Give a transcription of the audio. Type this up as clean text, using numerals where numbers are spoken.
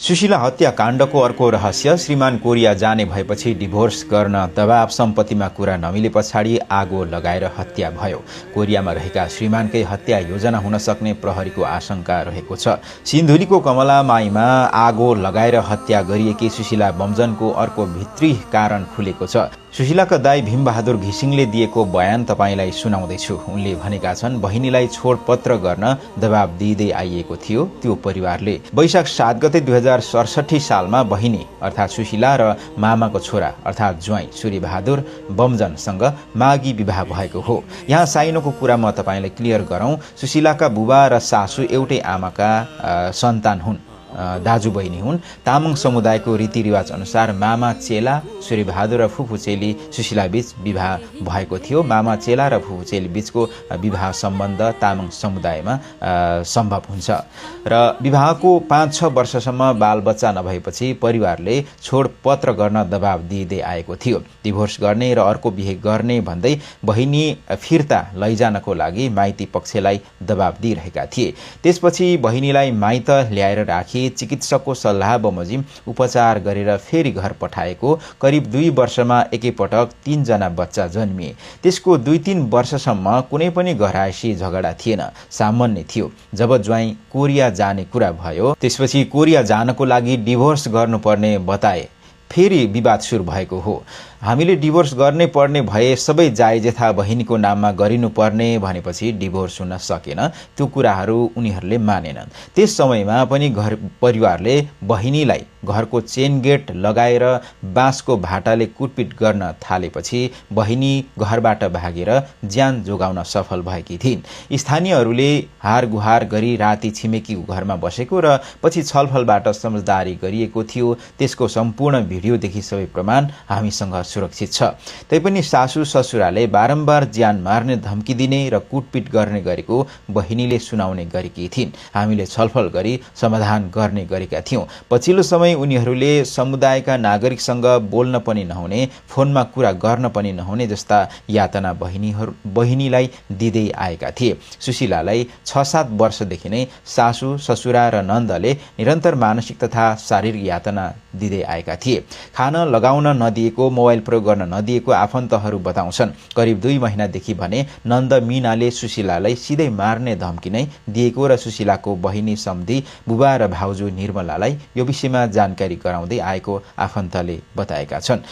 सुशीला हत्याकाण्डको अर्को रहस्य श्रीमान कोरिया जाने भएपछि डिभोर्स गर्न दबाव सम्पत्तिमा कुरा नमिले पछाडि आगो लगाएर हत्या भयो। कोरियामा रहेका श्रीमानकै हत्या योजना हुन सक्ने प्रहरीको आशंका रहेको छ। सिन्धुलीको कमलामाईमा आगो लगाएर हत्या गरिएकी सुशीला बमजनको अर्को भित्री कारण खुलेको छ। सुशीलाका दाई भीमबहादुर घिसिङले दिएको बयान तपाईलाई सुनाउँदैछु। उनले भनेका छन्, बहिनीलाई छोडपत्र गर्न दबाब दिँदै आइएको थियो त्यो परिवारले। वैशाख 7 गते 2067 सालमा बहिनी अर्थात् सुशीला र मामाको छोरा अर्थात् ज्वाइँ सूर्यबहादुर बमजनसँग मागी विवाह भएको हो। यहाँ साइनोको कुरा म तपाईलाई क्लियर गरौँ। सुशीलाका बुबा र सासू एउटै आमाका सन्तान हुन्, दाजु बहिनी हुन्। तामाङ समुदायको रीतिरिवाज अनुसार मामा चेला सूर्यबहादुर र फुफू चेली सुशीला बीच विवाह भएको थियो। मामा चेला र फुफू चेली बीचको विवाह सम्बन्ध तामाङ समुदायमा सम्भव हुन्छ र विवाहको 5-6 वर्षसम्म बालबच्चा नभएपछि परिवारले छोडपत्र गर्न दबाब दिँदै आएको थियो। डिभोर्स गर्ने र अर्को बिहे गर्ने भन्दै बहिनी फिर्ता लैजानको लागि माइती पक्षलाई दबाब दिइरहेका थिए। त्यसपछि बहिनीलाई माइत ल्याएर राखी चिकित्सकको सल्लाह बमोजिम उपचार गरेर फेरि घर पठाएको। करिब 2 वर्षमा एकैपटक 3 जना बच्चा जन्मिए। त्यसको 2-3 वर्षसम्म कुनै पनि घरायसी झगडा थिएन, सामान्य थियो। जब ज्वाइँ कोरिया जाने कुरा भयो त्यसपछि कोरिया जानको लागि डिभोर्स गर्नुपर्ने बताए। फेरि विवाद सुरु भएको हो। हामीले डिभोर्स गर्नै पर्ने भए सबै जायज यथा बहिनीको नाममा गरिनुपर्ने भनेपछि डिभोर्स हुन सकेन। त्यो कुराहरू उनीहरूले मानेनन्। त्यस समयमा पनि घर परिवारले बहिनीलाई घरको चेन गेट लगाएर बाँसको भाटाले कुटपिट गर्न थालेपछि बहिनी घरबाट भागेर ज्यान जोगाउन सफल भएकी थिइन्। स्थानीयहरूले हारगुहार गरी राति छिमेकीको घरमा बसेको र पछि छलफलबाट समझदारी गरिएको थियो। त्यसको सम्पूर्ण भिडियोदेखि सबै प्रमाण हामीसँग सुरक्षित छ। तैपनि सासू ससुराले बारम्बार ज्यान मार्ने धम्की दिने र कुटपिट गर्ने गरेको बहिनीले सुनाउने गरेकी थिइन्। हामीले छलफल गरी समाधान गर्ने गरेका थियौं। पछिल्लो समय उनीहरूले समुदायका नागरिकसँग बोल्न पनि नहुने, फोनमा कुरा गर्न पनि नहुने जस्ता यातना बहिनीलाई दिँदै आएका थिए। सुशीलालाई 6-7 वर्षदेखि नै सासू ससुरा र नन्दले निरन्तर मानसिक तथा शारीरिक यातना दिँदै आएका थिए। खान लगाउन नदिएको, मोबाइल प्रयोग गर्न नदिएको आफन्तहरू बताउँछन्। करिब 2 महिनादेखि भने नन्द मीनाले सुशीलालाई सिधै मार्ने धम्की नै दिएको र सुशीलाको बहिनी सम्धी बुबा र भाउजू निर्मलालाई यो विषयमा जानकारी गराउँदै आएको आफन्तले बताएका छन्।